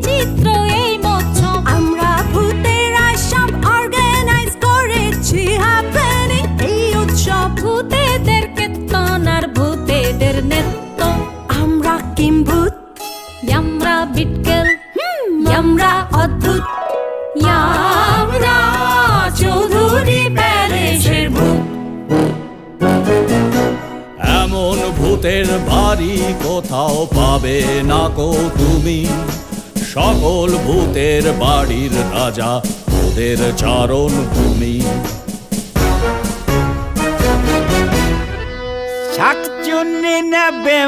বিচিত্র এই মৎসব। আমরা ভূতেরা সব অর্গানাইজ করেছি হ্যাপেনিং এই উৎসব। ভূতেদের কীর্তন আর ভূতেদের নৃত্য। আমরা কিম্ভূত, আমরা বিটকেল, আমরা অদ্ভুত, আমরা চৌধুরী প্যালেসের ভূত। এমন ভূতের বাড়ি কোথাও পাবে না কো তুমি। সকল ভূতের বাড়ির রাজা ওদের চারণ ভূমি। শাকচুন্নি নেবে